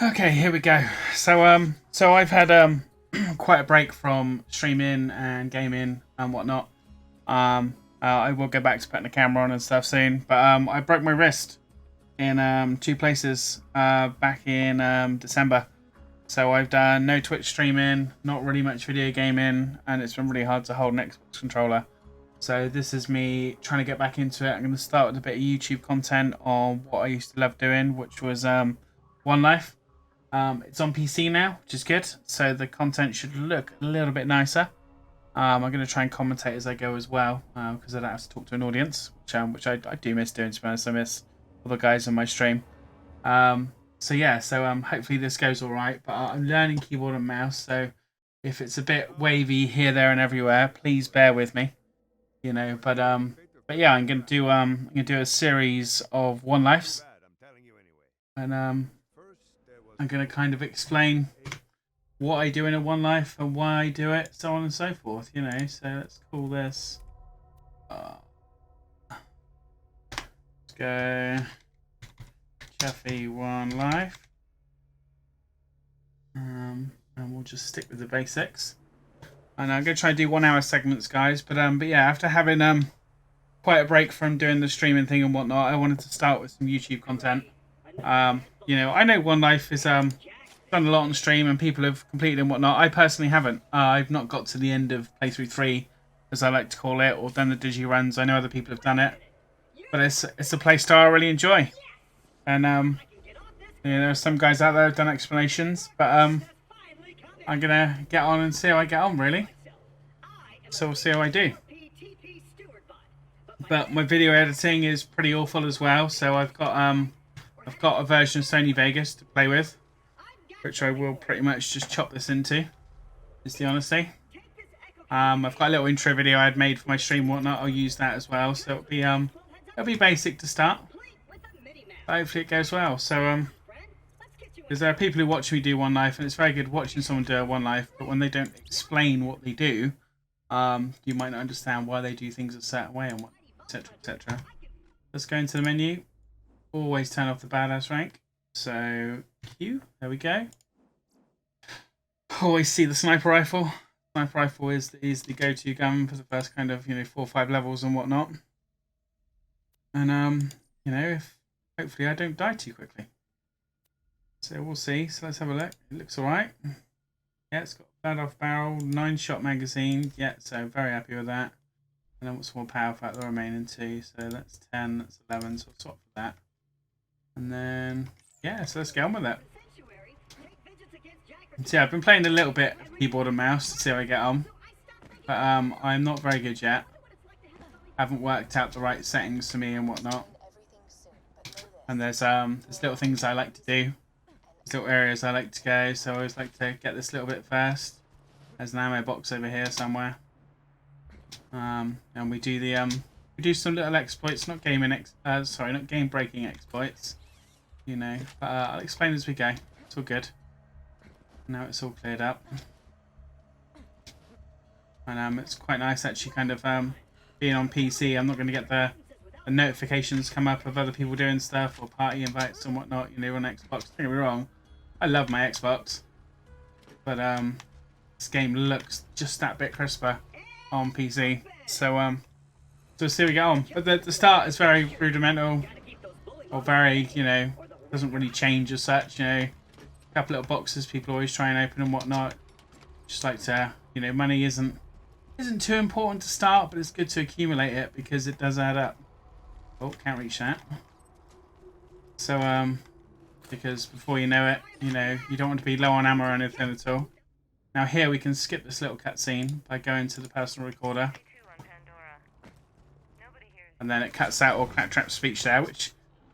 Okay, here we go. So I've had quite a break from streaming and gaming and whatnot. I will go back to putting the camera on and stuff soon. But I broke my wrist in two places back in December. So I've done no Twitch streaming, not really much video gaming, and it's been really hard to hold an Xbox controller. So this is me trying to get back into it. I'm going to start with a bit of YouTube content on what I used to love doing, which was One Life. It's on PC now, which is good. So the content should look a little bit nicer. I'm going to try and commentate as I go as well, because I don't have to talk to an audience, which I do miss doing, to be honest. I miss all the guys on my stream. So yeah, hopefully this goes all right. But I'm learning keyboard and mouse, so if it's a bit wavy here, there, and everywhere, please bear with me. You know, but yeah, I'm gonna do a series of One Lives, and I'm going to kind of explain what I do in a One Life and why I do it, so on and so forth, you know. So let's call this... let's go... Chuffy One Life. And we'll just stick with the basics. And I'm going to try and do 1 hour segments, guys. But yeah, after having quite a break from doing the streaming thing and whatnot, I wanted to start with some YouTube content. You know, I know One Life is done a lot on stream and people have completed and whatnot. I personally haven't. I've not got to the end of playthrough 3, as I like to call it, or done the digi runs. I know other people have done it, but it's a playstyle I really enjoy. And you know, there are some guys out there who've done explanations, but I'm gonna get on and see how I get on, really. So we'll see how I do. But my video editing is pretty awful as well, so I've got a version of Sony Vegas to play with, which I will pretty much just chop this into, is the honesty. I've got a little intro video I had made for my stream and whatnot. I'll use that as well, so it'll be basic to start. But hopefully it goes well. So because there are people who watch me do One Life, and it's very good watching someone do a One Life, but when they don't explain what they do, you might not understand why they do things a certain way and what, etc, etc. Let's go into the menu. Always turn off the badass rank. So Q, there we go. Always see the sniper rifle. Sniper rifle is the go-to gun for the first kind of, you know, 4 or 5 levels and whatnot. And you know, if hopefully I don't die too quickly. So we'll see. So let's have a look. It looks alright. Yeah, it's got a off barrel, 9-shot magazine. Yeah, so very happy with that. And then what's more powerful out the remaining 2? So that's 10, that's 11, so I'll swap for that. And then, yeah, so let's get on with it. So yeah, I've been playing a little bit of keyboard and mouse to see how I get on. But I'm not very good yet. Haven't worked out the right settings for me and whatnot. And there's little things I like to do. There's little areas I like to go, so I always like to get this little bit first. There's an ammo box over here somewhere. And we do some little exploits, not game breaking exploits. You know, but I'll explain as we go. It's all good. Now it's all cleared up. And it's quite nice actually kind of being on PC. I'm not going to get the notifications come up of other people doing stuff or party invites and whatnot, you know, on Xbox. Don't get me wrong, I love my Xbox. But this game looks just that bit crisper on PC. So see how we get on. But the start is very rudimental, or very, you know, doesn't really change as such, you know. A couple little boxes people always try and open and whatnot. Just like to, you know, money isn't too important to start, but it's good to accumulate it because it does add up. Oh, can't reach that. So because before you know it, you know, you don't want to be low on ammo or anything at all. Now here we can skip this little cutscene by going to the personal recorder. And then it cuts out all claptrap speech there, which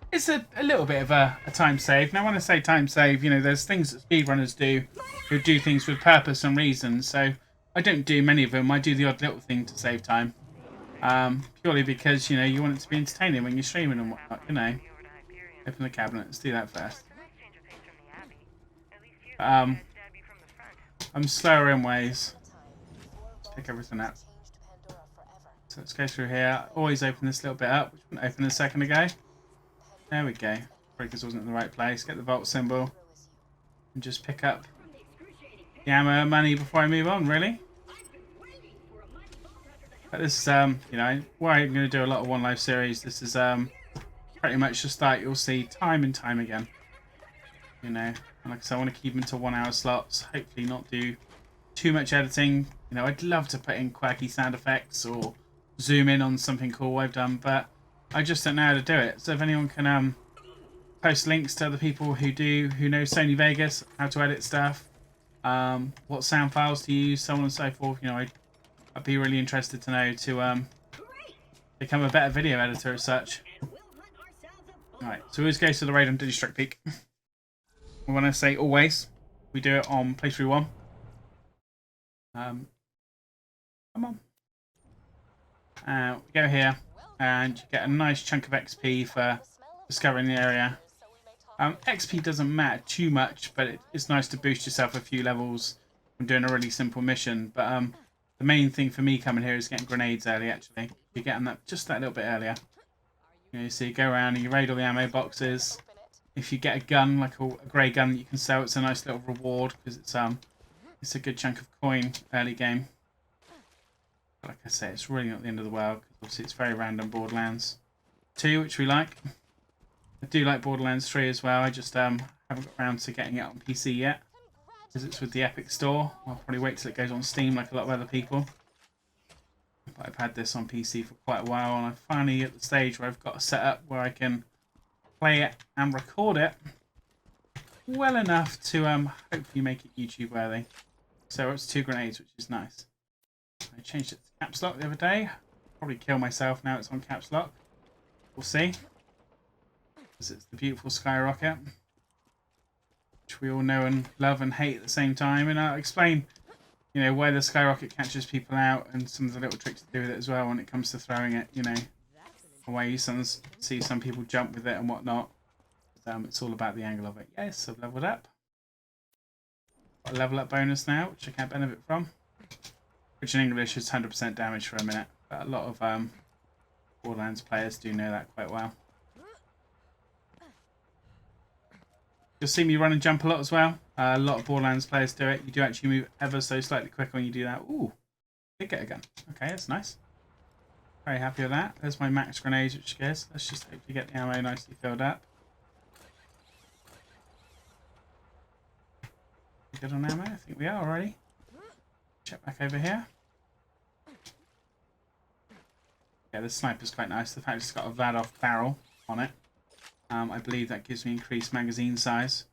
is a little bit of a time save. Now when I say time save, you know, there's things that speedrunners do who do things with purpose and reason. So I don't do many of them. I do the odd little thing to save time. Purely because, you know, you want it to be entertaining when you're streaming and whatnot, you know. Open the cabinet. Let's do that first. I'm slower in ways. Let's pick everything up. So let's go through here. Always open this little bit up, which wouldn't open a second ago. There we go. Breakers wasn't in the right place. Get the vault symbol. and just pick up the ammo and money before I move on, really. But this is, you know, where I'm going to do a lot of One Life series. This is pretty much the start you'll see time and time again. You know, and like I said, I want to keep them to 1 hour slots. Hopefully not do too much editing. You know, I'd love to put in quirky sound effects or zoom in on something cool I've done, but I just don't know how to do it. So if anyone can post links to other people who know Sony Vegas, how to edit stuff, what sound files to use, so on and so forth, you know, I'd be really interested to know to become a better video editor as such. Alright, so we always go to the raid on Digistruct Peak. When I say always, we do it on playthrough 1. Come on. We go here, and you get a nice chunk of XP for discovering the area. XP doesn't matter too much, but it's nice to boost yourself a few levels from doing a really simple mission. But the main thing for me coming here is getting grenades early, actually. You're getting that just that little bit earlier. You know, so you go around and you raid all the ammo boxes. If you get a gun, like a grey gun that you can sell, it's a nice little reward because it's a good chunk of coin early game. But like I say, it's really not the end of the world because obviously it's very random. Borderlands 2, which we like. I do like Borderlands 3 as well. I just haven't got around to getting it on PC yet because it's with the Epic Store. I'll probably wait till it goes on Steam like a lot of other people. But I've had this on PC for quite a while, and I'm finally at the stage where I've got a setup where I can play it and record it well enough to hopefully make it YouTube worthy. So it's 2 grenades, which is nice. I changed it to caps lock the other day. Probably kill myself now it's on caps lock. We'll see. Because it's the beautiful skyrocket, which we all know and love and hate at the same time. And I'll explain, you know, why the skyrocket catches people out and some of the little tricks to do with it as well when it comes to throwing it. You know, the way you see some people jump with it and whatnot. It's all about the angle of it. Yes, I've leveled up. Got a level up bonus now, which I can't benefit from. Which in English is 100% damage for a minute. But a lot of Borderlands players do know that quite well. You'll see me run and jump a lot as well. A lot of Borderlands players do it. You do actually move ever so slightly quicker when you do that. Ooh, did get a gun. Okay, that's nice. Very happy with that. There's my max grenades, which is good. Let's just hopefully get the ammo nicely filled up. Good on ammo? I think we are already. Check back over here. Yeah, the sniper's quite nice. The fact it's got a Vladoff barrel on it. I believe that gives me increased magazine size,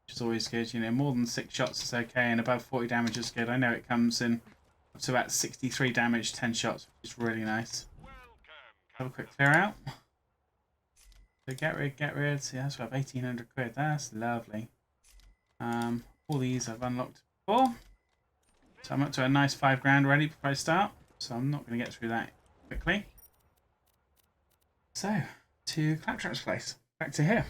which is always good. You know, more than 6 shots is okay, and above 40 damage is good. I know it comes in up to about 63 damage, 10 shots, which is really nice. Have a quick clear out. So get rid. See, that's about 1,800 quid. That's lovely. All these I've unlocked before. So I'm up to a nice 5 grand ready before I start. So I'm not going to get through that quickly. So, to Claptrap's place. Back to here.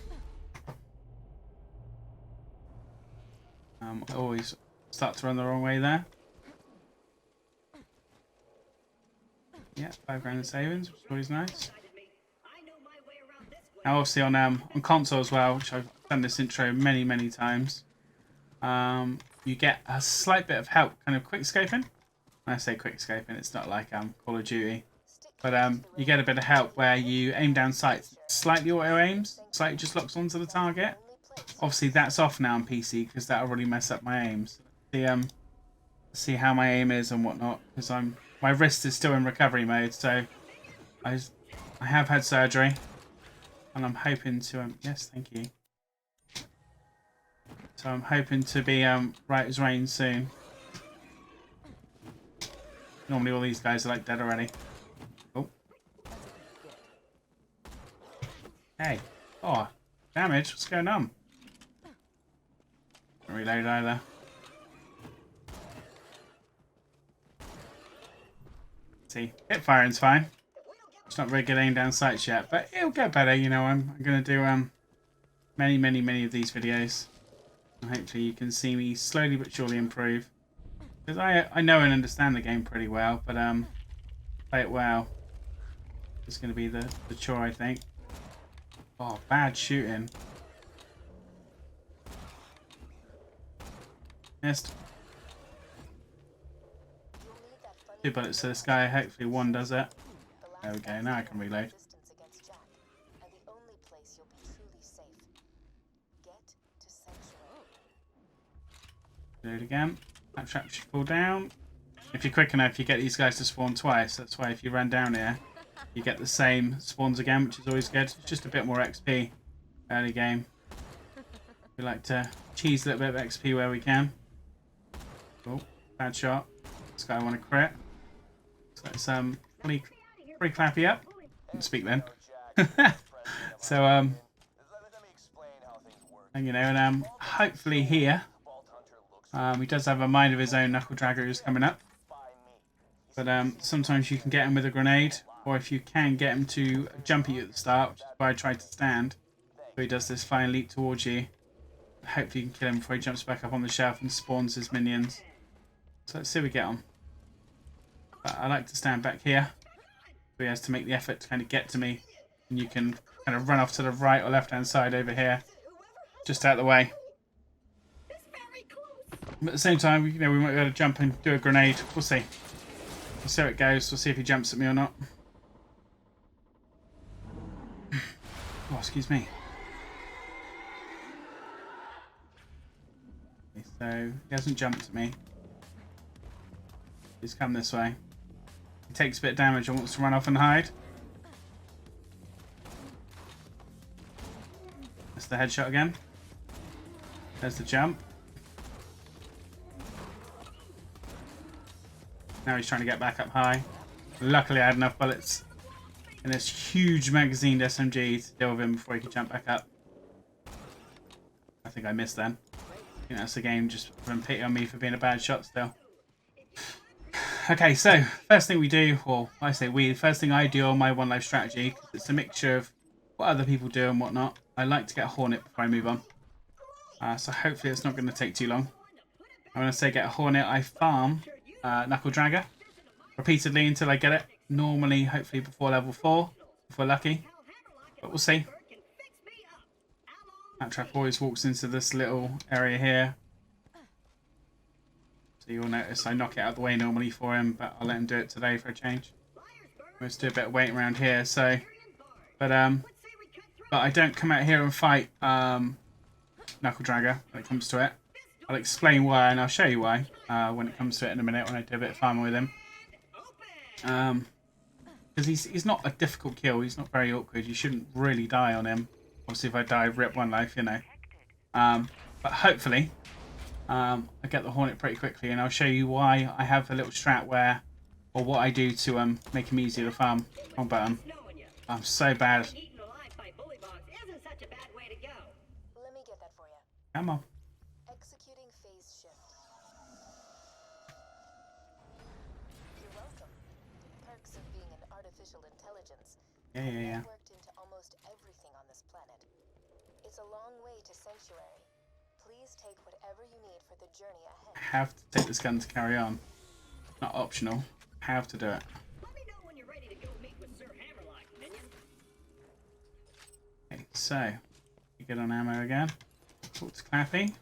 I always start to run the wrong way there. Yeah, 5 grand in savings, which is always nice. Now obviously on console as well, which I've done this intro many times. You get a slight bit of help, kind of quick scoping. When I say quick scoping, it's not like Call of Duty. But you get a bit of help where you aim down sights. Slightly auto aims, slightly just locks onto the target. Obviously that's off now on PC because that'll really mess up my aims. See how my aim is and whatnot, because my wrist is still in recovery mode, so I have had surgery, and I'm hoping to yes, thank you. So I'm hoping to be right as rain soon. Normally all these guys are like dead already. Oh. Hey. Oh, damage. What's going on? Don't reload either. See, hip firing's fine. It's not very good aim down sights yet, but it'll get better. You know, I'm going to do many of these videos. And hopefully you can see me slowly but surely improve. Because I know and understand the game pretty well, but play it well. It's going to be the chore, I think. Oh, bad shooting. Missed. 2 bullets to this guy. Hopefully one does it. There we go. Now I can reload. Do it again. That trap should fall down. If you're quick enough, you get these guys to spawn twice. That's why if you run down here, you get the same spawns again, which is always good. It's just a bit more XP early game. We like to cheese a little bit of XP where we can. Oh, bad shot. This guy want to crit. So it's pretty clappy up. Didn't speak then. So and, you know, and hopefully here he does have a mind of his own, Knuckle Dragger, who's coming up. But sometimes you can get him with a grenade, or if you can get him to jump at you at the start, which is why I tried to stand. So he does this fine leap towards you. Hopefully you can kill him before he jumps back up on the shelf and spawns his minions. So let's see how we get on. But I like to stand back here, so he has to make the effort to kind of get to me. And you can kind of run off to the right or left hand side over here, just out of the way. But at the same time, you know, we might be able to jump and do a grenade. We'll see. We'll see how it goes. We'll see if he jumps at me or not. Oh, excuse me. Okay, so he hasn't jumped at me. He's come this way. He takes a bit of damage and wants to run off and hide. That's the headshot again. There's the jump. Now he's trying to get back up high. Luckily I had enough bullets in this huge magazined SMG to deal with him before he could jump back up. I think I missed then. I think that's the game just having pity on me for being a bad shot still. Okay, so first thing we do, or I say we, the first thing I do on my one life strategy, because it's a mixture of what other people do and whatnot. I like to get a Hornet before I move on. So hopefully it's not going to take too long. I'm going to say get a Hornet. I farm Knuckle Dragger repeatedly until I get it. Normally, hopefully before level 4, if we're lucky. But we'll see. That trap always walks into this little area here. So you'll notice I knock it out of the way normally for him, but I'll let him do it today for a change. Let's do a bit of waiting around here. So, but I don't come out here and fight Knuckle Dragger when it comes to it. I'll explain why, and I'll show you why when it comes to it in a minute when I do a bit of farming with him. Because he's not a difficult kill. He's not very awkward. You shouldn't really die on him. Obviously, if I die, rip one life, you know. But hopefully, I get the Hornet pretty quickly, and I'll show you why I have a little strat where, or what I do to make him easier to farm. Wrong button. I'm so bad. Come on. Executing phase shift. You're welcome. Perks of being an artificial intelligence. Yeah. Worked into almost everything on this planet. It's a long way to sanctuary. Please take whatever you need for the journey ahead. I have to take this gun to carry on. Not optional. I have to do it. Let me know when you're ready to go meet with Sir Hammerlock, minion. Okay, so you get on ammo again. Talk to Clappy.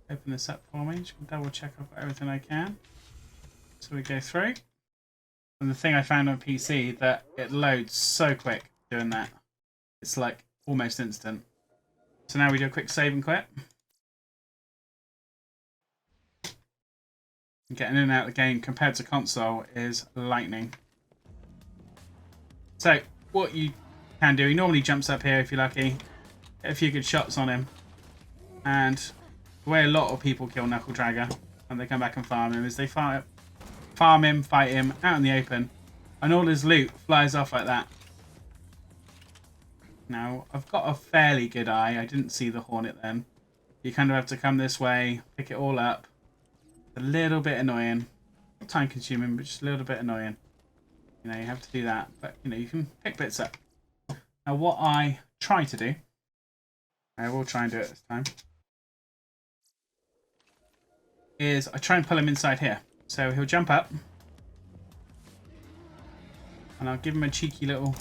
Open this up for me. Just double check I've got everything I can. So we go through. And the thing I found on PC that it loads so quick doing that. It's like almost instant. So now we do a quick save and quit. Getting in and out of the game compared to console is lightning. So what you can do, he normally jumps up here if you're lucky. Get a few good shots on him. And the way a lot of people kill Knuckle Dragger when they come back and farm him is they farm him, fight him out in the open, and all his loot flies off like that. Now, I've got a fairly good eye. I didn't see the Hornet then. You kind of have to come this way, pick it all up. It's a little bit annoying. Not time consuming, but just a little bit annoying. You know, you have to do that. But, you know, you can pick bits up. Now, what I try to do, I will try and do it this time, is I try and pull him inside here. So he'll jump up, and I'll give him a cheeky little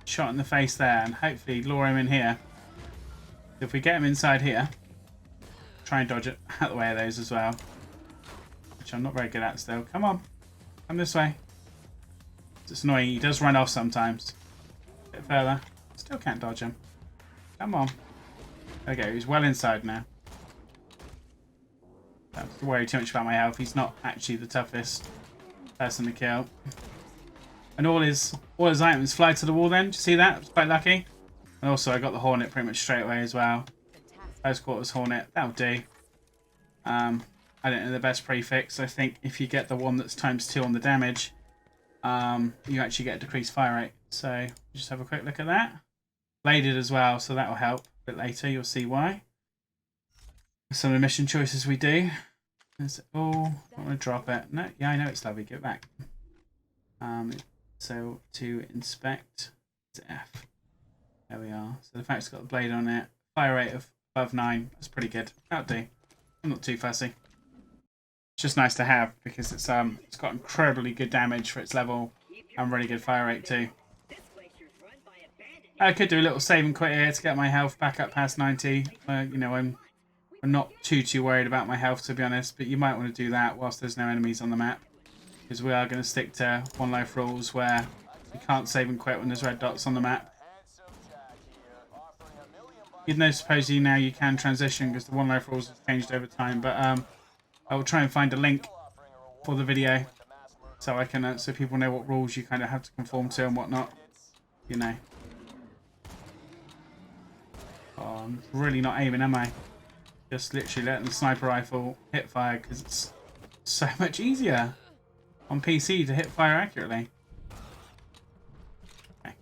shot in the face there, and hopefully lure him in here. If we get him inside here, try and dodge it out the way of those as well. Which I'm not very good at still. Come on. Come this way. It's annoying. He does run off sometimes. A bit further. Still can't dodge him. Come on. There we go. He's well inside now. Don't have to worry too much about my health. He's not actually the toughest person to kill. And all his items fly to the wall then. Did you see that? I was quite lucky. And also I got the Hornet pretty much straight away as well. Close quarters Hornet. That'll do. I don't know the best prefix. I think if you get the one that's ×2 on the damage, you actually get a decreased fire rate. So just have a quick look at that. Bladed as well, so that will help a bit later. You'll see why. Some of the mission choices we do. Oh, I want to drop it. No, yeah, I know it's lovely. Get back. So to inspect, it's F. There we are. So the fact it's got a blade on it. Fire rate of above 9. That's pretty good. That'll do. I'm not too fussy. It's just nice to have because it's got incredibly good damage for its level and really good fire rate too. I could do a little save and quit here to get my health back up past 90. You know, I'm not too worried about my health to be honest, but you might want to do that whilst there's no enemies on the map because we are going to stick to one life rules where you can't save and quit when there's red dots on the map. You'd know supposedly now you can transition because the one life rules have changed over time, but I will try and find a link for the video so I can so people know what rules you kind of have to conform to and whatnot. You know. Oh, I'm really not aiming, am I? Just literally letting the sniper rifle hit fire because it's so much easier on PC to hit fire accurately. Okay.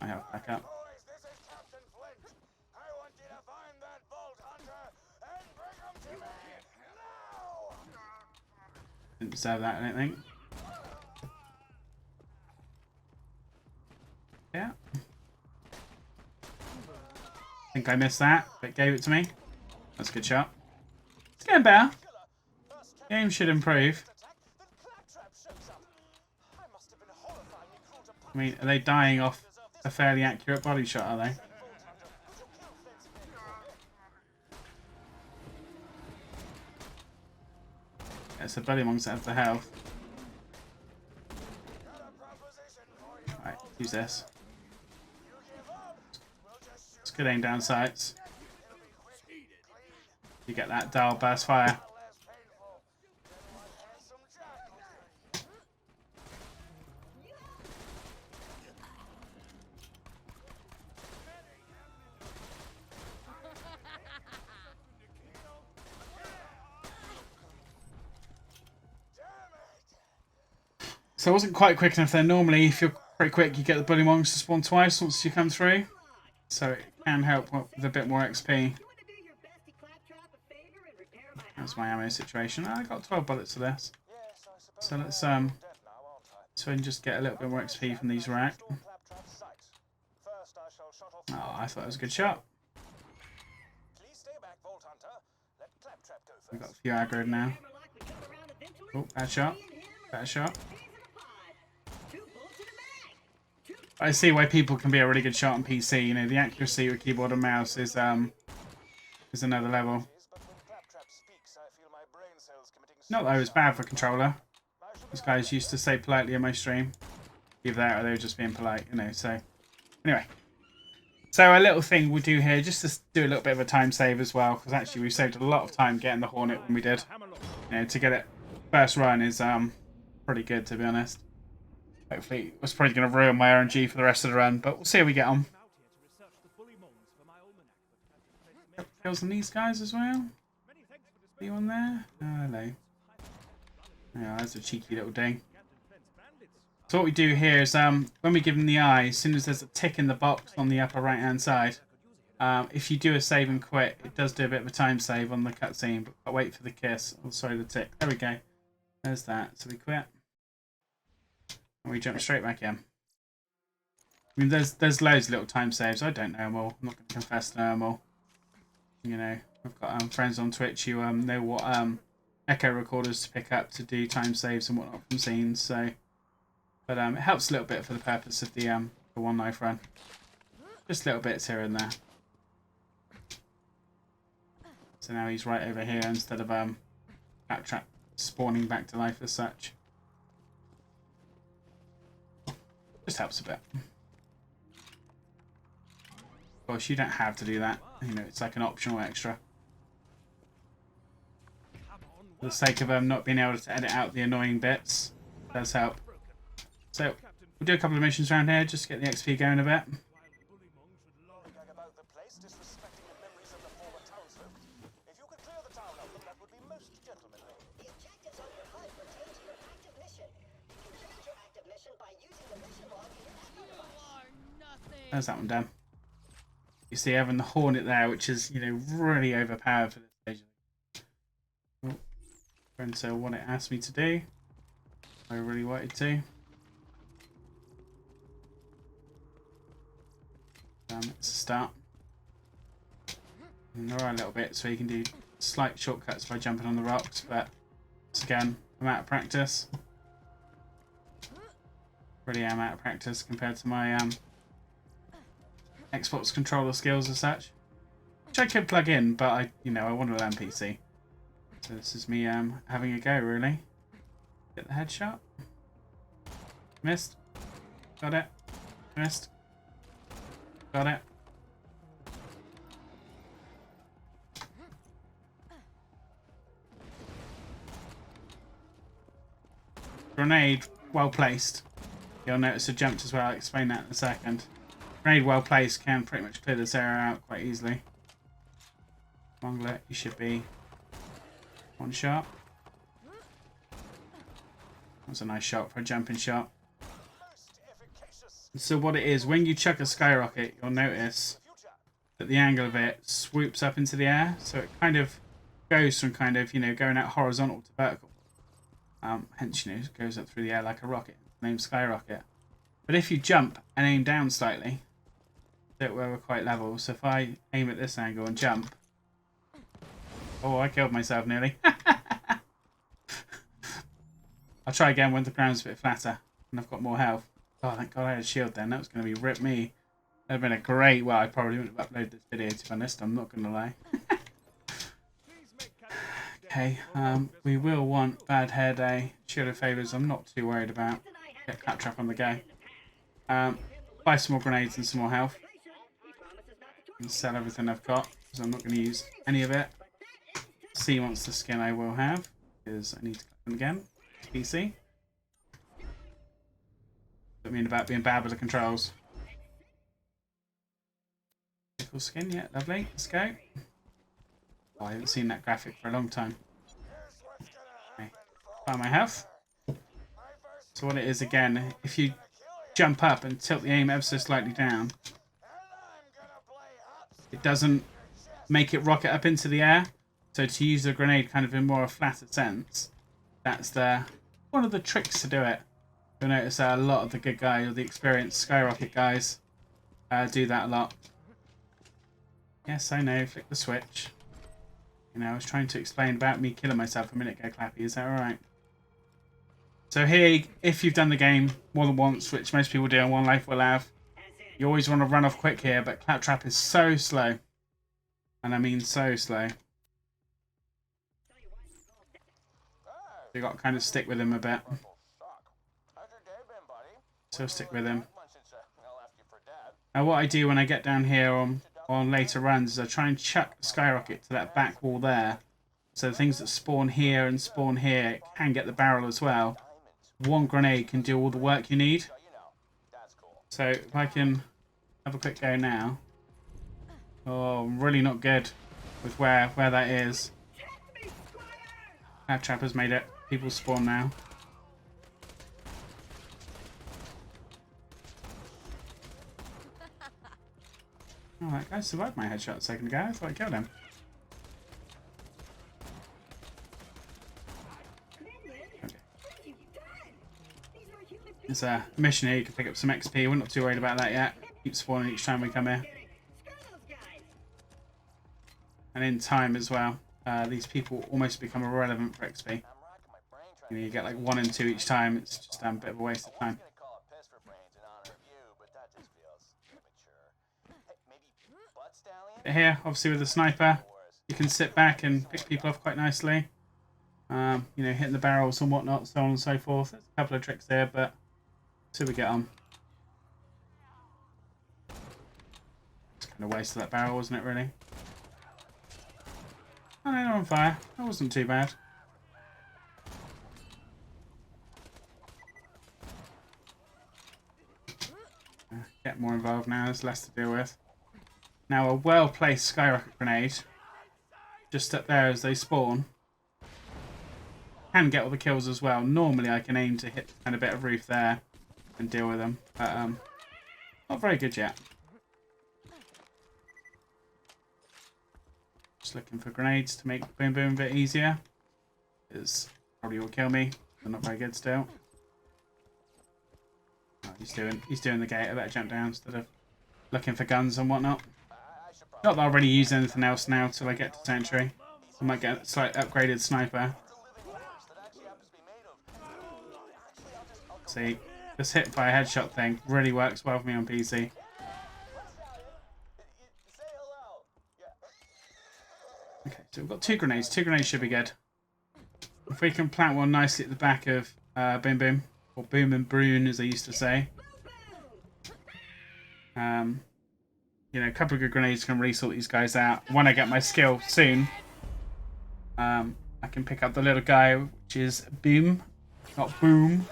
I have back up. Didn't deserve that, I don't think. Yeah. I think I missed that, but gave it to me. That's a good shot. It's getting better. Game should improve. I mean, are they dying off a fairly accurate body shot, are they? Yeah, so Bullymong's out of the health. Right, use this. It's good aim down sights. You get that dial burst fire. So I wasn't quite quick enough there. Normally, if you're pretty quick, you get the Bullymongs to spawn twice once you come through. So it can help with a bit more XP. That's my ammo situation. I got 12 bullets for this. So let's so just get a little bit more XP from these rack. Oh, I thought it was a good shot. We've got a few aggroed now. Oh, bad shot. Bad shot. I see why people can be a really good shot on PC. You know, the accuracy with keyboard and mouse is another level. Not that it was bad for controller. Those guys used to say politely in my stream. Either that or they were just being polite, you know, so. Anyway. So a little thing we do here, just to do a little bit of a time save as well, because actually we saved a lot of time getting the Hornet when we did. You know, to get it first run is pretty good, to be honest. Hopefully, it was probably going to ruin my RNG for the rest of the run, but we'll see how we get on. Kills on these guys as well. See you on there? Oh, hello. Yeah, that's a cheeky little ding. So what we do here is when we give them the eye, as soon as there's a tick in the box on the upper right hand side, if you do a save and quit, it does do a bit of a time save on the cutscene, but I'll wait for the kiss. Oh, sorry, the tick. There we go. There's that. So we quit. And we jump straight back in. I mean, there's loads of little time saves. I don't know them all. I'm not going to confess to know them all. You know, I've got friends on Twitch who know what echo recorders to pick up to do time saves and whatnot from scenes. So, but it helps a little bit for the purpose of the one knife run. Just little bits here and there. So now he's right over here instead of Claptrap spawning back to life as such. Just helps a bit. Of course, you don't have to do that. You know, it's like an optional extra. For the sake of not being able to edit out the annoying bits, it does help. So we'll do a couple of missions around here just to get the XP going a bit. There's that one done. You see having the Hornet there, which is, you know, really overpowered for this stage. Oh, and so what it asked me to do, I really wanted to. Let's start. And there are little bits where you can do slight shortcuts by jumping on the rocks, but once again, I'm out of practice. Really am out of practice compared to my Xbox controller skills as such, which I could plug in, but I want to learn PC. So this is me having a go, really. Get the headshot. Missed. Got it. Missed. Got it. Grenade well placed. You'll notice I jumped as well. I'll explain that in a second. Grenade well placed can pretty much clear this area out quite easily. Longlet, you should be one shot. That's a nice shot for a jumping shot. So what it is, when you chuck a skyrocket, you'll notice that the angle of it swoops up into the air. So it kind of goes from kind of, going out horizontal to vertical. Hence, it goes up through the air like a rocket. Named skyrocket. But if you jump and aim down slightly, where we're quite level. So if I aim at this angle and jump, oh, I killed myself nearly. I'll try again when the ground's a bit flatter and I've got more health. Oh, thank God I had a shield then. That was going to be rip me. That'd have been a great. Well, I probably wouldn't have uploaded this video, to be honest. I'm not going to lie. Okay, we will want Bad Hair Day, Shield of Favours. I'm not too worried about. Get Claptrap on the go. Buy some more grenades and some more health. And sell everything I've got, because I'm not going to use any of it. Sea Monster skin I will have, because I need to click them again. PC. Don't mean about being bad with the controls. Cool skin, yeah, lovely. Let's go. Oh, I haven't seen that graphic for a long time. Okay. Buy my health. So what it is again, if you jump up and tilt the aim ever so slightly down, it doesn't make it rocket up into the air. So to use the grenade kind of in more a flatter sense, that's one of the tricks to do it. You'll notice that a lot of the good guys, or the experienced skyrocket guys, do that a lot. Yes, I know, flick the switch. I was trying to explain about me killing myself a minute ago, Clappy. Is that alright? So here, if you've done the game more than once, which most people do and One Life will have, you always want to run off quick here, but Claptrap is so slow. And I mean so slow. You got to kind of stick with him a bit. So stick with him. Now what I do when I get down here on later runs is I try and chuck the skyrocket to that back wall there. So the things that spawn here and spawn here can get the barrel as well. One grenade can do all the work you need. So if I can have a quick go now. Oh, I'm really not good with where that is. Claptrap has made it. People spawn now. Oh, that guy survived my headshot a second ago. I thought I killed him. Okay. There's a mission here. You can pick up some XP. We're not too worried about that yet. Keep spawning each time we come here. And in time as well, these people almost become irrelevant for XP. You get like 1 and 2 each time. It's just a bit of a waste of time. Here, obviously with the sniper, you can sit back and pick people off quite nicely. You know, hitting the barrels and whatnot, so on and so forth. There's a couple of tricks there, but see we get on. It's kind of waste of that barrel, wasn't it, really? Oh, no, they're on fire. That wasn't too bad. Get more involved now, there's less to deal with. Now a well-placed skyrocket grenade, just up there as they spawn, can get all the kills as well. Normally I can aim to hit kind of bit of roof there and deal with them, but not very good yet. Just looking for grenades to make boom boom a bit easier. It's probably will kill me. They're not very good still. Oh, he's doing the gate. I better jump down instead of looking for guns and whatnot. Not that I'll really use anything else now till I get to Sentry. I might get a slight upgraded sniper. See, this hit by a headshot thing really works well for me on PC. Okay, so we've got 2 grenades. 2 grenades should be good. If we can plant one nicely at the back of Boom Boom, or Boom and Broon as they used to say. You know, a couple of good grenades can really sort these guys out. When I get my skill soon, I can pick up the little guy, which is Boom, not Boom.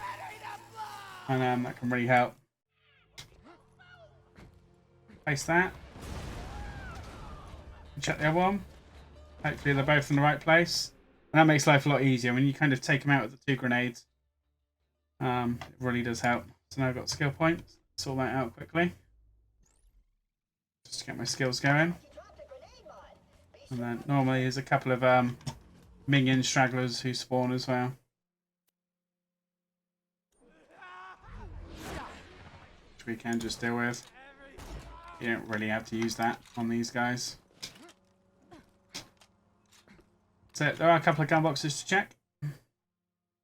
And that can really help. Place that. Check the other one. Hopefully they're both in the right place. And that makes life a lot easier when you kind of take them out with the 2 grenades. It really does help. So now I've got skill points. Sort that out quickly. Just to get my skills going. And then normally there's a couple of minion stragglers who spawn as well. Which we can just deal with. You don't really have to use that on these guys. So there are a couple of gun boxes to check.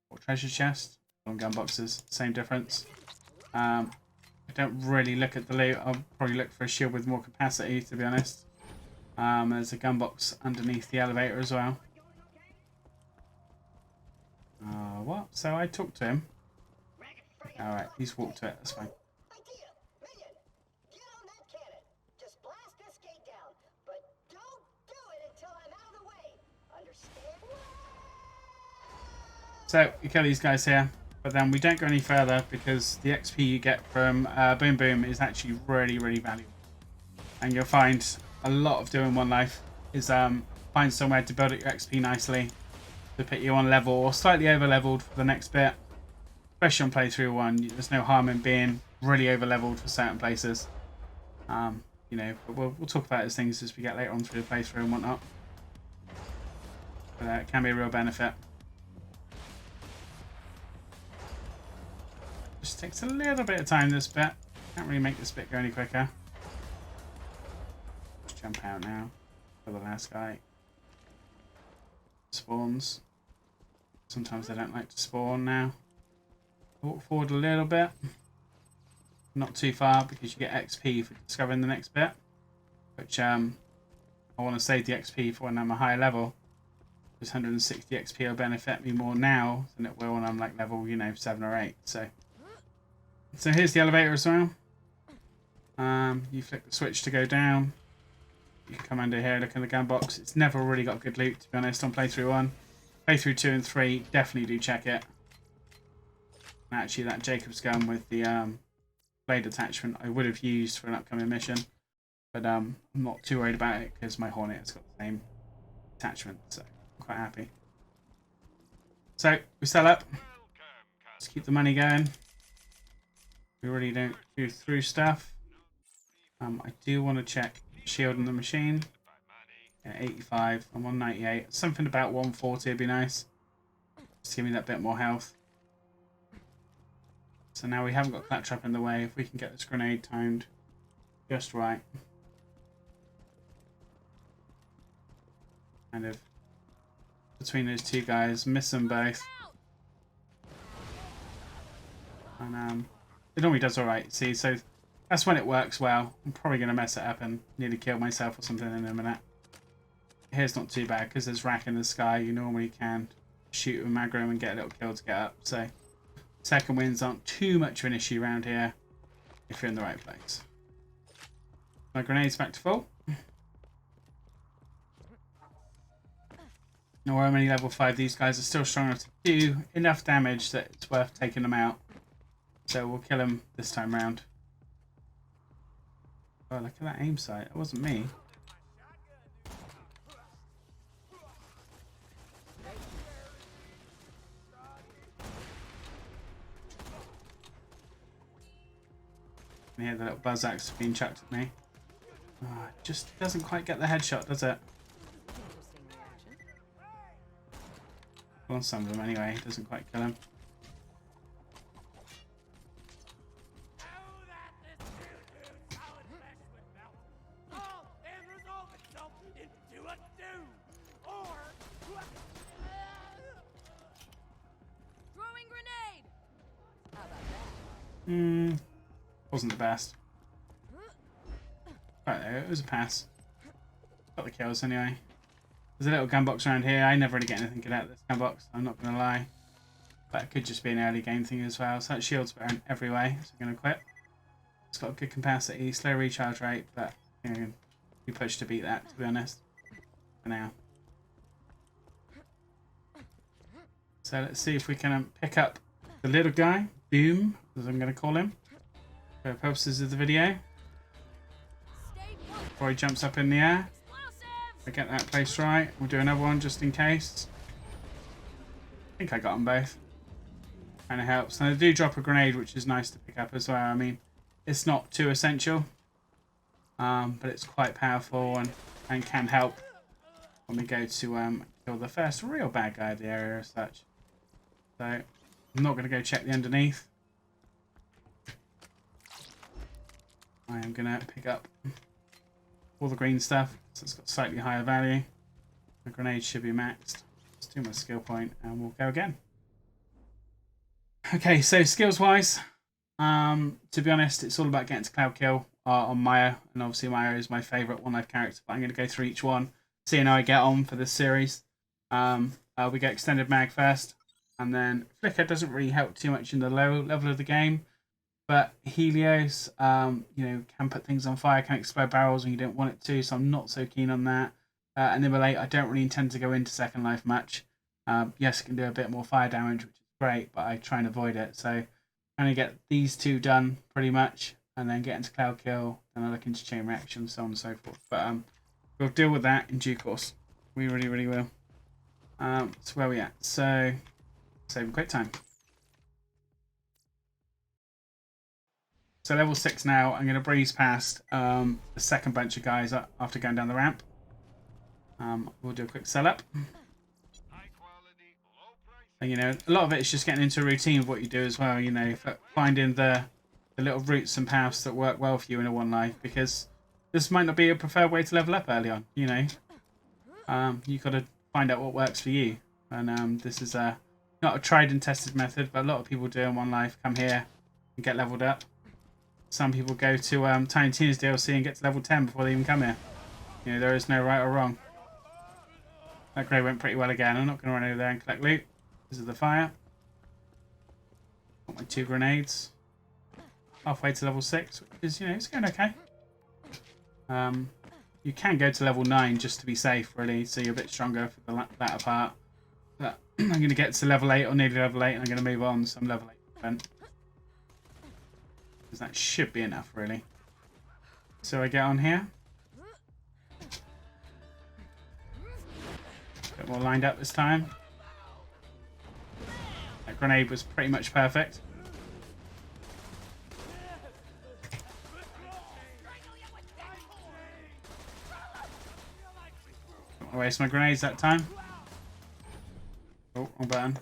Or treasure chest. On gun boxes, same difference. I don't really look at the loot. I'll probably look for a shield with more capacity, to be honest. There's a gun box underneath the elevator as well. What? So I talked to him. Alright, he's walked to it. That's fine. So you kill these guys here, but then we don't go any further because the XP you get from Boom Boom is actually really, really valuable. And you'll find a lot of doing one life is find somewhere to build up your XP nicely to put you on level or slightly over leveled for the next bit. Especially on playthrough 1, there's no harm in being really over leveled for certain places. You know, but we'll talk about those things as we get later on through the playthrough and whatnot. But it can be a real benefit. Just takes a little bit of time, this bit. Can't really make this bit go any quicker. Just jump out now for the last guy. Spawns. Sometimes they don't like to spawn now. Walk forward a little bit. Not too far because you get XP for discovering the next bit. Which I want to save the XP for when I'm a higher level. This 160 XP will benefit me more now than it will when I'm like level, you know, 7 or 8. So here's the elevator as well. You flick the switch to go down. You can come under here, look in the gun box. It's never really got good loot, to be honest, on playthrough 1. Playthrough 2 and 3, definitely do check it. And actually, that Jacob's gun with the blade attachment I would have used for an upcoming mission. But I'm not too worried about it because my Hornet has got the same attachment, so I'm quite happy. So, we sell up. Let's keep the money going. We really don't do through stuff. I do want to check shield in the machine. Yeah, 85. I'm on 98. Something about 140 would be nice. Just give me that bit more health. So now we haven't got Claptrap in the way. If we can get this grenade timed just right. Kind of between those 2 guys. Miss them both. And it normally does alright. See, so That's when it works well. I'm probably going to mess it up and nearly kill myself or something in a minute. Here's not too bad because there's rack in the sky. You normally can shoot with aggro and get a little kill to get up. So second wins aren't too much of an issue around here if you're in the right place. My grenade's back to full. Now we're only level 5. These guys are still strong enough to do enough damage that it's worth taking them out. So we'll kill them this time round. Oh, look at that aim sight. It wasn't me. I hear the little buzz axe being chucked at me. Oh, it just doesn't quite get the headshot, does it? Well, some of them anyway. It doesn't quite kill him. Wasn't the best. Right there, it was a pass. Got the kills anyway. There's a little gun box around here. I never really get anything good out of this gun box, I'm not going to lie. But it could just be an early game thing as well. So that shield's better in every way, so I'm going to equip. It's got a good capacity, slow recharge rate, but you know, you push to beat that, to be honest. For now. So let's see if we can pick up the little guy, Boom, as I'm going to call him, for the purposes of the video. Before he jumps up in the air. I get that place right. We'll do another one just in case. I think I got them both. Kind of helps. And I do drop a grenade, which is nice to pick up as well. I mean, it's not too essential, but it's quite powerful and can help when we go to kill the first real bad guy of the area as such. So I'm not going to go check the underneath. I am going to pick up all the green stuff, so it's got slightly higher value. The grenade should be maxed. Let's do my skill point and we'll go again. Okay, so skills wise, to be honest, it's all about getting to cloud kill on Maya, and obviously Maya is my favourite one life character, but I'm going to go through each one, seeing how I get on for this series. We get extended mag first, and then Flicker doesn't really help too much in the low level of the game. But Helios, you know, can put things on fire, can explode barrels when you don't want it to, so I'm not so keen on that. And Immolate, I don't really intend to go into second life much. Yes, it can do a bit more fire damage, which is great, but I try and avoid it. So I'm going to get these two done pretty much, and then get into Cloud Kill, then I look into Chain Reaction, so on and so forth. But we'll deal with that in due course. We really, really will. So where are we at? So, saving quick time. So level 6 now, I'm going to breeze past the second bunch of guys after going down the ramp. We'll do a quick sell up. And, you know, a lot of it is just getting into a routine of what you do as well, you know, finding the little routes and paths that work well for you in a one life, because this might not be a preferred way to level up early on, you know. You've got to find out what works for you. And this is not a tried and tested method, but a lot of people do in one life, come here and get leveled up. Some people go to Tiny Tina's DLC and get to level 10 before they even come here. You know, there is no right or wrong. That grenade went pretty well again. I'm not going to run over there and collect loot because of the fire. Got my 2 grenades. Halfway to level 6, which is, you know, it's going okay. You can go to level 9 just to be safe, really, so you're a bit stronger for the latter part. But I'm going to get to level 8 or nearly level 8, and I'm going to move on, so I'm level 8 event. That should be enough, really. So I get on here. A bit more lined up this time. That grenade was pretty much perfect. Don't waste my grenades that time. Oh, wrong button.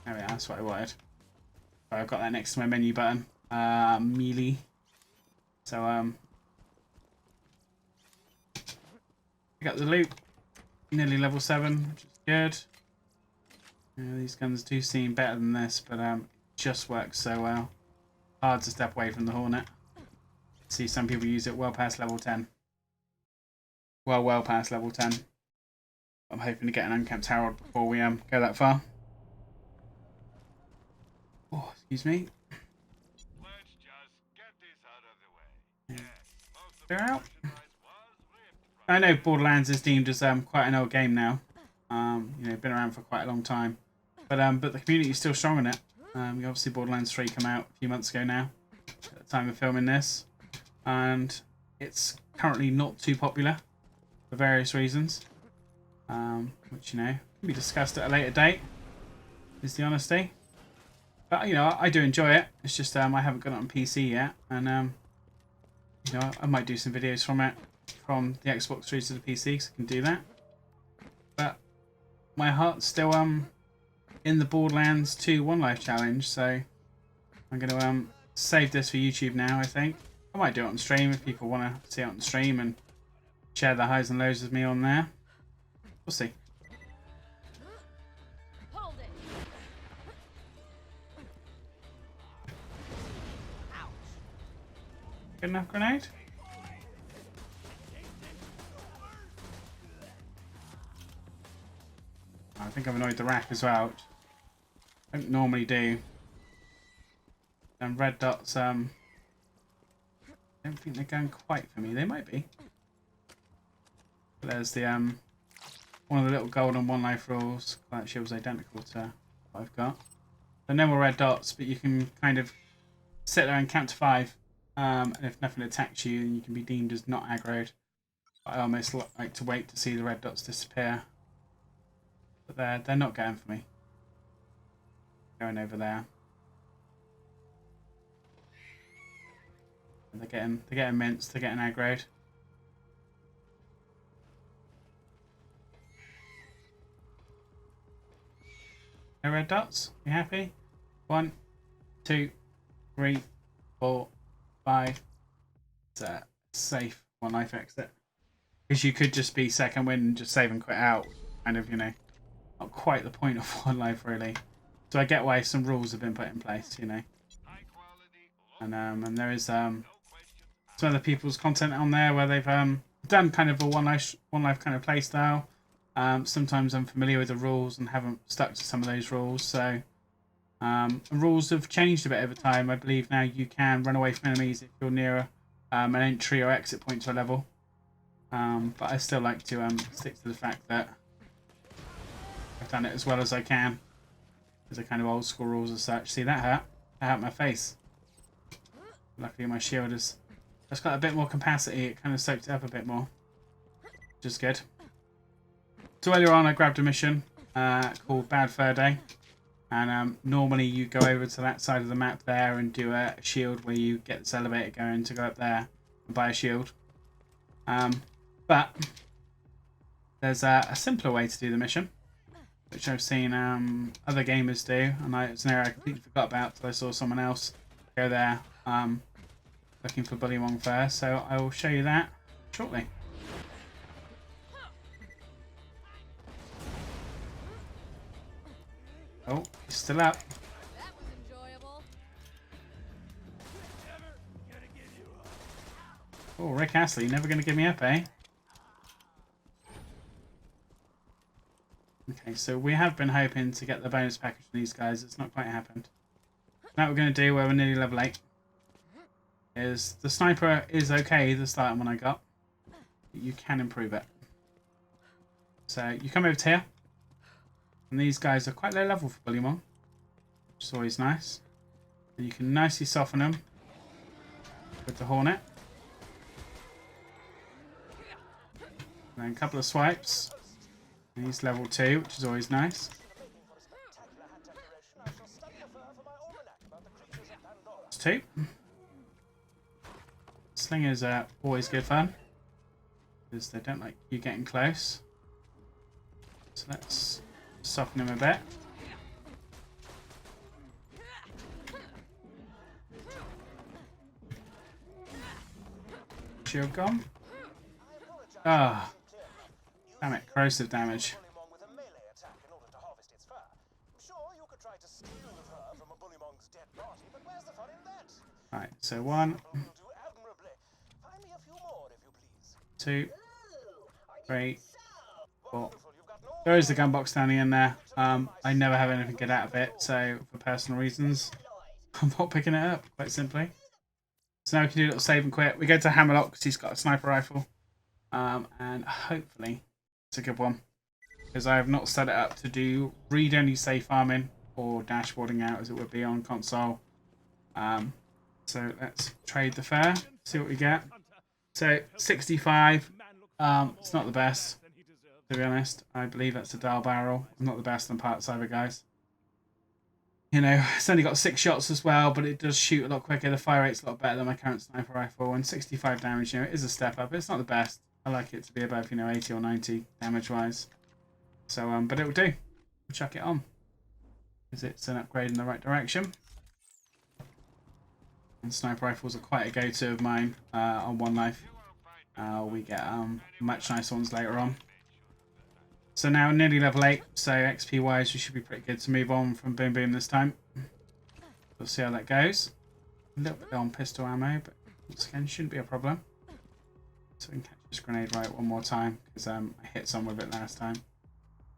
There we are, that's what I wanted. Oh, I've got that next to my menu button. Melee. So pick up the loot. Nearly level 7, which is good. Yeah, these guns do seem better than this, but it just works so well. Hard to step away from the Hornet. See some people use it well past level 10. Well past level 10. I'm hoping to get an uncapped Harold before we go that far. Oh, excuse me. Let's just get this out of the way. Yes, most of They're the out. merchandise was ripped from I know Borderlands is deemed as quite an old game now. You know, been around for quite a long time. But the community is still strong on it. Obviously Borderlands 3 came out a few months ago now, at the time of filming this. And it's currently not too popular for various reasons. Which, you know, can be discussed at a later date, is the honesty. But, you know, I do enjoy it. It's just I haven't got it on PC yet. And, you know, I might do some videos from it, from the Xbox 3 to the PC, because I can do that. But my heart's still in the Borderlands 2 One Life challenge, so I'm going to save this for YouTube now, I think. I might do it on stream if people want to see it on stream and share the highs and lows with me on there. We'll see. Hold it. Good enough grenade? I think I've annoyed the rack as well, which I don't normally do. And red dots, I don't think they're going quite for me. They might be. But there's the one of the little golden one life rules. That shield's identical to what I've got. So no more red dots, but you can kind of sit there and count to 5. And if nothing attacks you, then you can be deemed as not aggroed. I almost like to wait to see the red dots disappear. But they're not going for me. Going over there. And they're getting minced, they're getting aggroed. No red dots? You happy? 1, 2, 3, 4, 5. It's a safe one life exit. Because you could just be second win and just save and quit out. Kind of, you know, not quite the point of one life really. So I get why some rules have been put in place, you know. And there is some other people's content on there where they've done kind of a one life kind of play style. Sometimes I'm familiar with the rules and haven't stuck to some of those rules. So rules have changed a bit over time. I believe now you can run away from enemies if you're near an entry or exit point to a level. But I still like to stick to the fact that I've done it as well as I can. There's a kind of old school rules as such. See, that hurt? That hurt my face. Luckily my shield has just got a bit more capacity. It kind of soaked it up a bit more, which is good. So earlier on I grabbed a mission called Bad Fur Day. And normally you go over to that side of the map there and do a shield where you get this elevator going to go up there and buy a shield. But there's a simpler way to do the mission, which I've seen other gamers do, and it's an area I completely forgot about until I saw someone else go there looking for Bullywong Fur, so I will show you that shortly. Oh, he's still up. That was enjoyable. Oh, Rick Astley, never going to give me up, eh? Okay, so we have been hoping to get the bonus package from these guys. It's not quite happened. Now what we're going to do, where we're nearly level 8, is the sniper is okay, the starting one I got. But you can improve it. So you come over to here. And these guys are quite low level for Bullywong, which is always nice. And you can nicely soften them with the Hornet. And then a couple of swipes. And he's level 2, which is always nice. It's 2. Slingers are always good fun, because they don't like you getting close. So let's soften him a bit. Shield gone. Ah. Damn it, corrosive damage. Right, so 1, 2, 3, 4. There is the gun box standing in there. I never have anything good out of it, so for personal reasons, I'm not picking it up, quite simply. So now we can do a little save and quit. We go to Hammerlock because he's got a sniper rifle. And hopefully it's a good one. Because I have not set it up to do read-only safe farming or dashboarding out as it would be on console. So let's trade the fare, see what we get. So 65, it's not the best, to be honest. I believe that's a dial barrel. It's not the best on parts either, guys. You know, it's only got 6 shots as well, but it does shoot a lot quicker. The fire rate's a lot better than my current sniper rifle. And 65 damage, you know, it is a step up. It's not the best. I like it to be above, you know, 80 or 90 damage-wise. So, but it will do. We'll chuck it on. Because it's an upgrade in the right direction. And sniper rifles are quite a go-to of mine on One Life. We get much nicer ones later on. So now nearly level 8, so XP wise we should be pretty good to move on from Boom Boom this time. We'll see how that goes. A little bit low on pistol ammo, but once again shouldn't be a problem. So we can catch this grenade right one more time, because I hit some with it last time.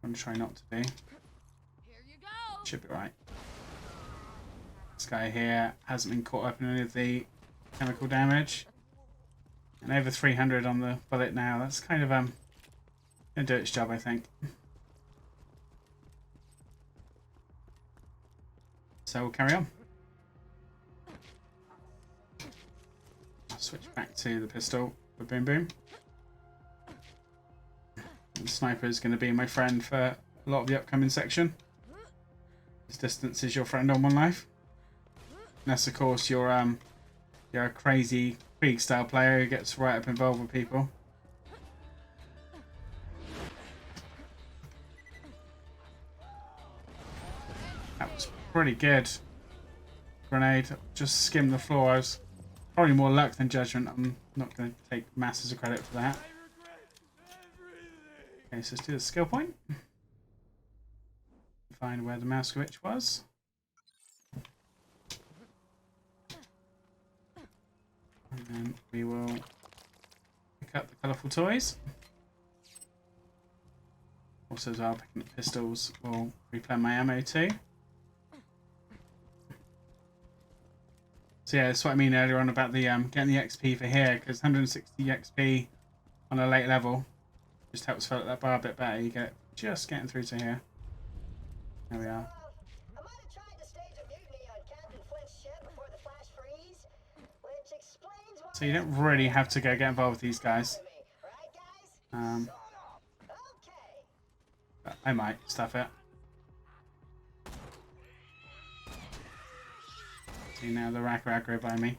I'm going to try not to do. Here you go. Should be right. This guy here hasn't been caught up in any of the chemical damage. And over 300 on the bullet now. That's kind of gonna do its job, I think. So we'll carry on. I'll switch back to the pistol for Boom Boom. And the sniper is going to be my friend for a lot of the upcoming section. This distance is your friend on One Life. Unless, of course, you're a crazy Krieg style player who gets right up involved with people. That was pretty good. Grenade just skimmed the floor. I was probably more luck than judgment. I'm not going to take masses of credit for that. Okay, so let's do the skill point. Find where the mouse switch was. And then we will pick up the colourful toys. Also, as well, picking up pistols will replay my ammo too. So yeah, that's what I mean earlier on about the getting the XP for here, because 160 XP on a late level just helps fill up that bar a bit better. You get just getting through to here. There we are. I might have tried to stage a mutiny on Captain Flint's ship before the flash freeze, which explains why. So you don't really have to go get involved with these guys. Right, guys? But I might stuff it. See now the rack aggro by me.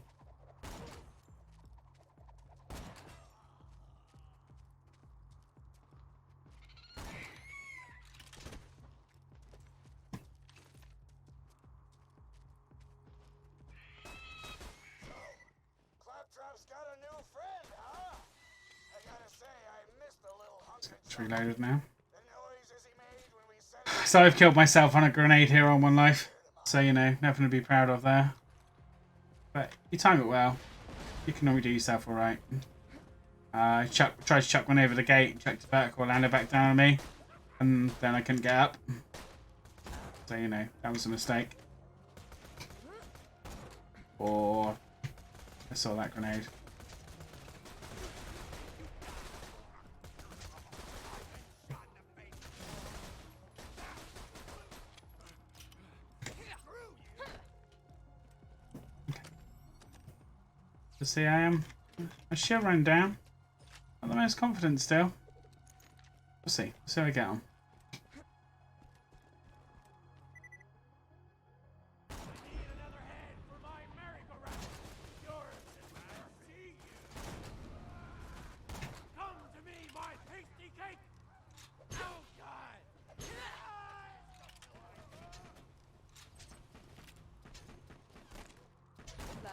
Claptrap's got a new friend, huh? I gotta say, I missed the little hunk of It's reloaded now. the noises he made when we sent So I've killed myself on a grenade here on One Life. So, you know, nothing to be proud of there. But you time it well. You can normally do yourself alright. Tried to chuck one over the gate, chucked it back, or landed back down on me. And then I couldn't get up. So, you know, that was a mistake. Or I saw that grenade. To see, I should run down. Not the most confident still. We'll see. We'll see how I get on. Bye.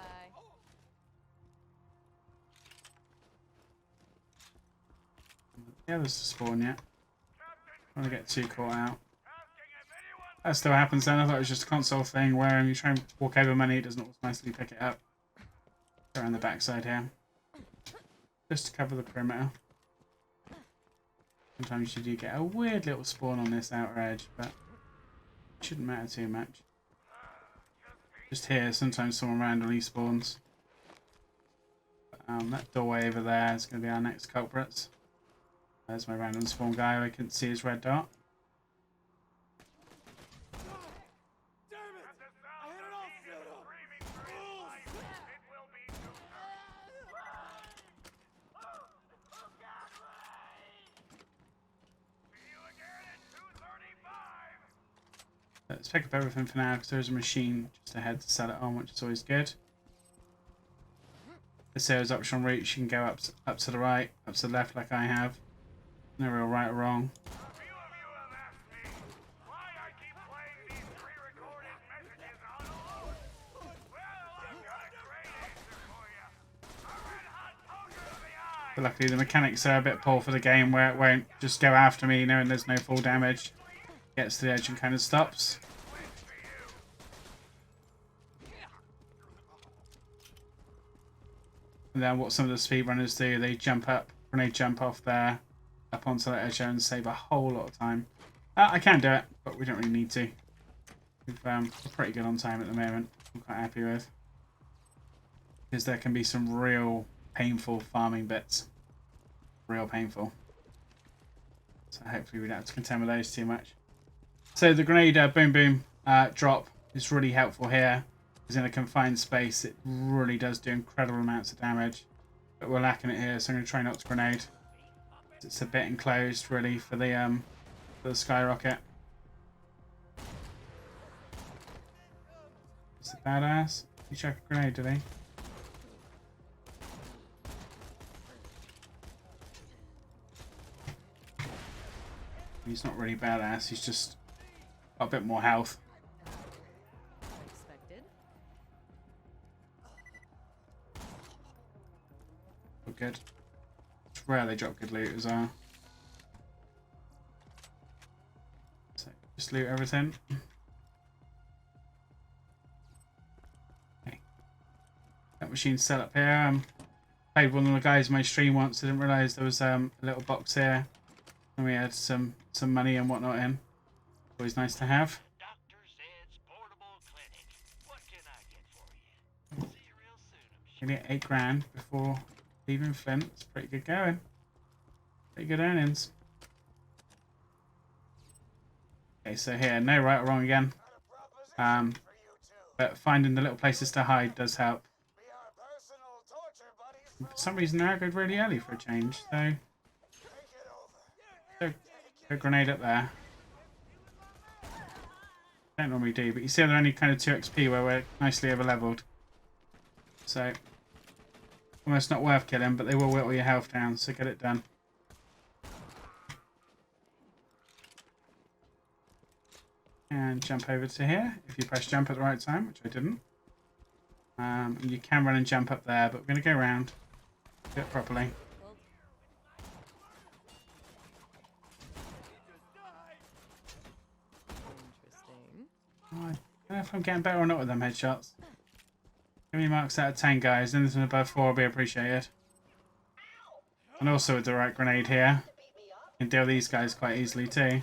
Yeah, there's a spawn yet. I don't want to get too caught out. That still happens then. I thought it was just a console thing where you try and walk over money, it doesn't automatically pick it up. Around the backside here. just to cover the perimeter. Sometimes you do get a weird little spawn on this outer edge, but it shouldn't matter too much. Just here, sometimes someone randomly spawns. That doorway over there is going to be our next culprits. There's my random spawn guy. I couldn't see his red dot. Let's pick up everything for now because there's a machine just ahead to sell it on, which is always good. The sales option routes, you can go up to the right, up to the left like I have. No real right or wrong. But luckily the mechanics are a bit poor for the game where it won't just go after me knowing there's no full damage. Gets to the edge and kind of stops. And then what some of the speedrunners do, they jump up, when they jump off there, up onto the edge and save a whole lot of time. I can do it, but we don't really need to. We're pretty good on time at the moment. I'm quite happy with. Because there can be some real painful farming bits. Real painful. So hopefully we don't have to contend with those too much. So the grenade boom boom drop is really helpful here. Because in a confined space it really does do incredible amounts of damage. But we're lacking it here, so I'm going to try not to grenade. It's a bit enclosed really for the skyrocket. It's a badass. He chuck a grenade, did he? He's not really badass, he's just got a bit more health. Expected. But good. It's rare they drop good loot as well. So just loot everything. Okay. That machine's set up here. Played one of the guys in my stream once, I didn't realise there was a little box here. And we had some money and whatnot in. Always nice to have. Dr. Zed's portable clinic. What can I get for you? See you real soon. Gonna get 8 grand before leaving Flint. It's pretty good going. Pretty good earnings. Okay, so here, no right or wrong again. But finding the little places to hide does help. For some reason, they're aggroed really early for a change, so a grenade up there. Don't normally do, but you see they're only kind of 2 XP where we're nicely over leveled. So almost not worth killing, but they will whittle your health down, so get it done. And jump over to here if you press jump at the right time, which I didn't. And you can run and jump up there, but we're going to go around, do it properly. I don't know if I'm getting better or not with them headshots. Give me marks out of 10, guys. Anything above 4 will be appreciated. And also with the right grenade here, you can deal these guys quite easily too.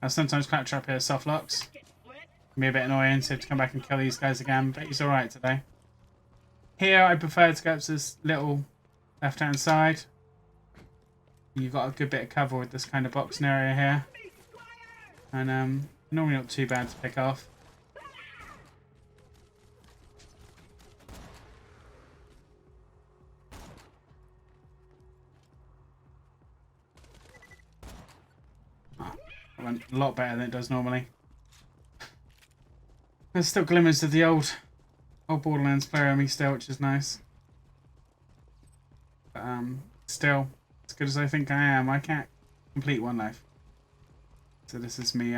I sometimes claptrap here soft locks. Can be a bit annoying, so I have to come back and kill these guys again, but he's alright today. Here, I prefer to go up to this little left-hand side. You've got a good bit of cover with this kind of boxing area here. And normally not too bad to pick off. Oh, that went a lot better than it does normally. There's still glimmers of the old Borderlands player in me still, which is nice. But still, as good as I think I am, I can't complete one life. So this is me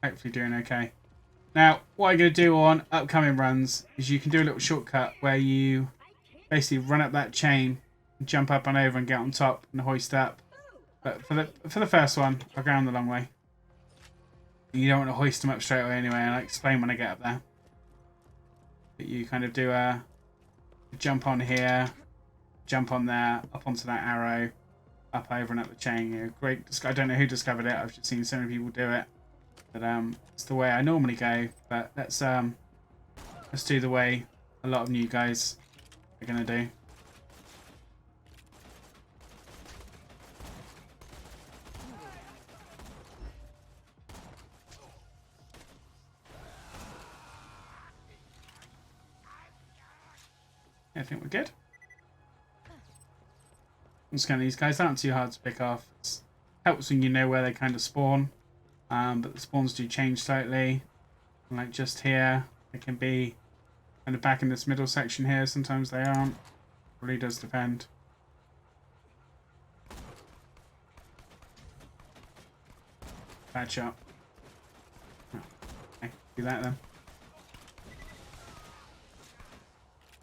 hopefully doing okay. Now, what I'm going to do on upcoming runs is you can do a little shortcut where you basically run up that chain, jump up and over and get on top and hoist up. But for the first one, I'll go on the long way. You don't want to hoist them up straight away anyway, and I'll explain when I get up there. But you kind of do a jump on here, jump on there, up onto that arrow, up over and up the chain. You know, great. I don't know who discovered it. I've just seen so many people do it. But it's the way I normally go. But let's do the way a lot of new guys are gonna do. I think we're good. I'm just these guys aren't too hard to pick off. It helps when you know where they kind of spawn. But the spawns do change slightly. And like just here, they can be kind of back in this middle section here. Sometimes they aren't. Really does depend. Bad shot. Oh, okay, do that then.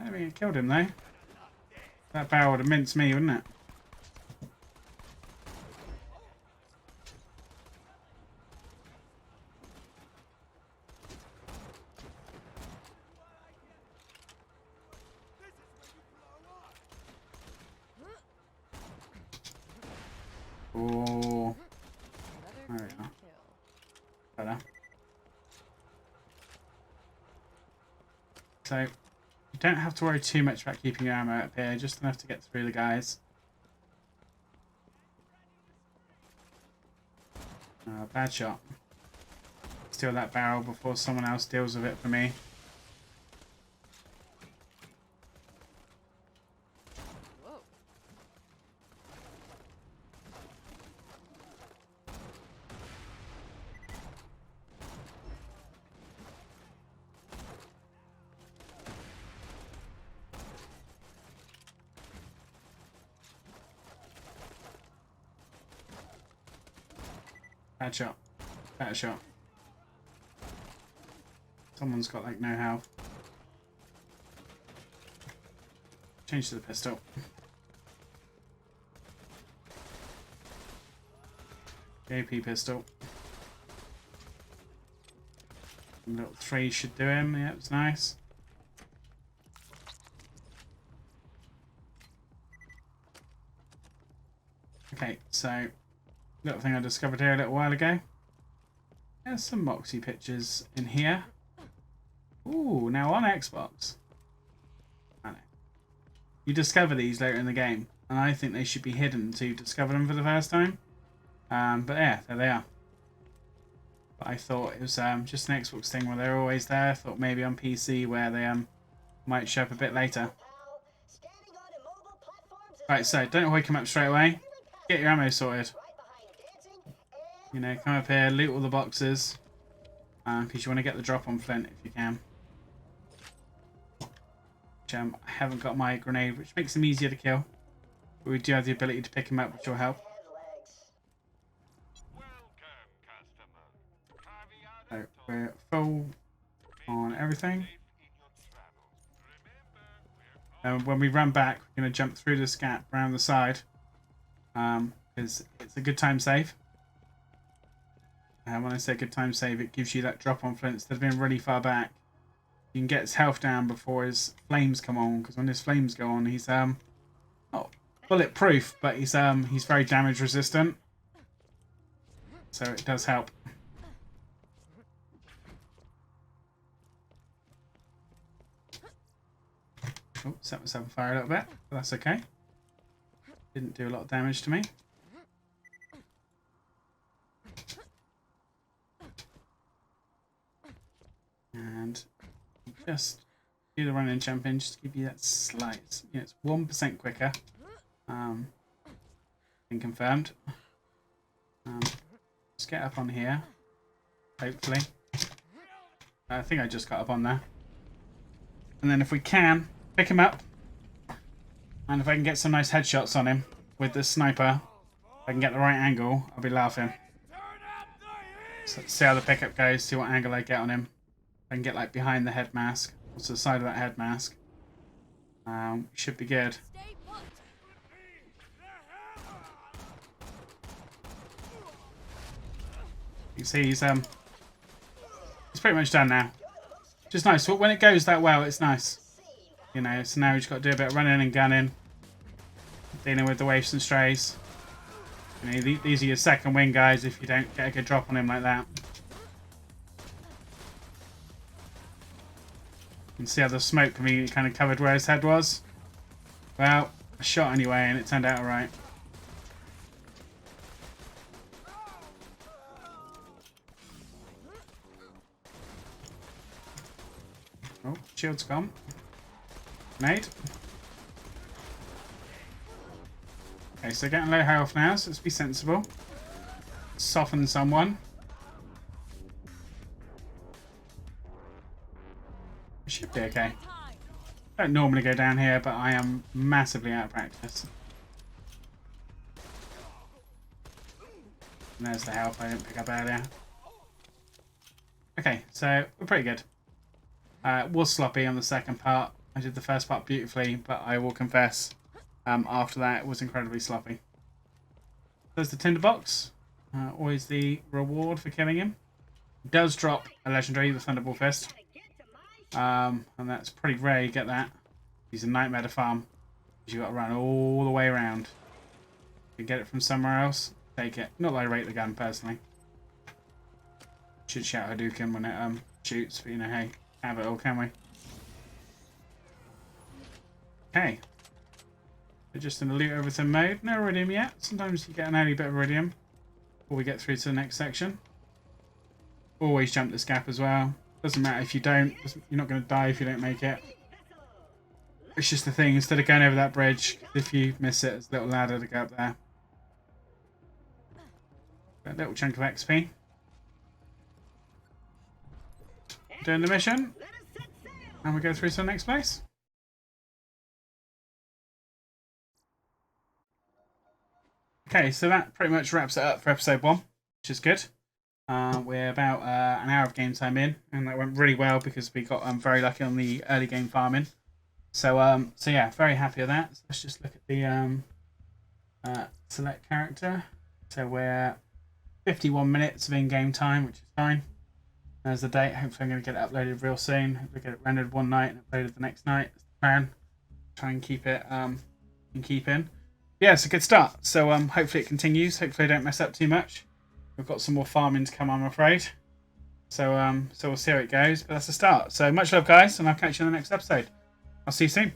I mean, it killed him though. That barrel would have minced me, wouldn't it? Oh, there we go. Better. So, you don't have to worry too much about keeping your ammo up here, just enough to get through the guys. Oh, bad shot. Steal that barrel before someone else deals with it for me. Bad shot. Bad shot. Someone's got like no health. Change to the pistol. AP pistol. Little 3 should do him. Yeah, it's nice. Okay, so little thing I discovered here a little while ago. There's some Moxie pictures in here. Ooh, now on Xbox. I know. You discover these later in the game, and I think they should be hidden to discover them for the first time. But yeah, there they are. But I thought it was just an Xbox thing where they're always there. I thought maybe on PC where they might show up a bit later. Right, so don't hoik them up straight away. Get your ammo sorted. You know, come up here, loot all the boxes, because you want to get the drop on Flint if you can. Which, I haven't got my grenade, which makes them easier to kill. But we do have the ability to pick them up, which will help. So we're full on everything. And when we run back, we're going to jump through this gap around the side, because it's a good time save. When I say good time save, it gives you that drop on Flint instead of being really far back. You can get his health down before his flames come on, because when his flames go on, he's not bulletproof, but he's very damage resistant. So it does help. Oh, set myself on fire a little bit, but that's okay. Didn't do a lot of damage to me. And just do the run and jump in, just to give you that slight, you know, it's 1% quicker. Been confirmed. Just get up on here, hopefully. I think I just got up on there. And then if we can, pick him up. And if I can get some nice headshots on him with this sniper, if I can get the right angle, I'll be laughing. So let's see how the pickup goes, see what angle I get on him. I can get like behind the head mask, or to the side of that head mask. Should be good. You see he's pretty much done now. Just nice. When it goes that well, it's nice. You know, so now we've just got to do a bit of running and gunning. Dealing with the waifs and strays. You know, these are your second win guys if you don't get a good drop on him like that. You can see how the smoke conveniently kind of covered where his head was. Well, a shot anyway, and it turned out alright. Oh, shield's gone. Grenade. Okay, so getting low health now, so let's be sensible. Soften someone. It should be okay. I don't normally go down here, but I am massively out of practice. And there's the health I didn't pick up earlier. Okay, so we're pretty good. Was sloppy on the second part. I did the first part beautifully, but I will confess, after that it was incredibly sloppy. There's the tinderbox. Always the reward for killing him. It does drop a legendary, the Thunderbolt Fist. And that's pretty rare you get that. He's a nightmare to farm. You've got to run all the way around. If you get it from somewhere else, take it. Not that I rate the gun personally. Should shout Hadouken when it shoots, but you know, hey, have it all, can we? Okay. We're just in the loot everything mode. No iridium yet. Sometimes you get an early bit of iridium before we get through to the next section. Always jump this gap as well. Doesn't matter if you don't. You're not going to die if you don't make it. It's just the thing. Instead of going over that bridge, if you miss it, there's a little ladder to go up there. A little chunk of XP. Doing the mission. And we go through to the next place. Okay, so that pretty much wraps it up for episode 1, which is good. We're about an hour of game time in, and that went really well because we got very lucky on the early game farming. So so yeah, very happy with that. So let's just look at the select character. So we're 51 minutes of in-game time, which is fine. There's the date. Hopefully I'm going to get it uploaded real soon. Hopefully get it rendered one night and uploaded the next night. That's the plan. Try and keep it in. Yeah, it's a good start. So hopefully it continues. Hopefully I don't mess up too much. We've got some more farming to come, I'm afraid. So so we'll see how it goes. But that's a start. So much love, guys, and I'll catch you in the next episode. I'll see you soon.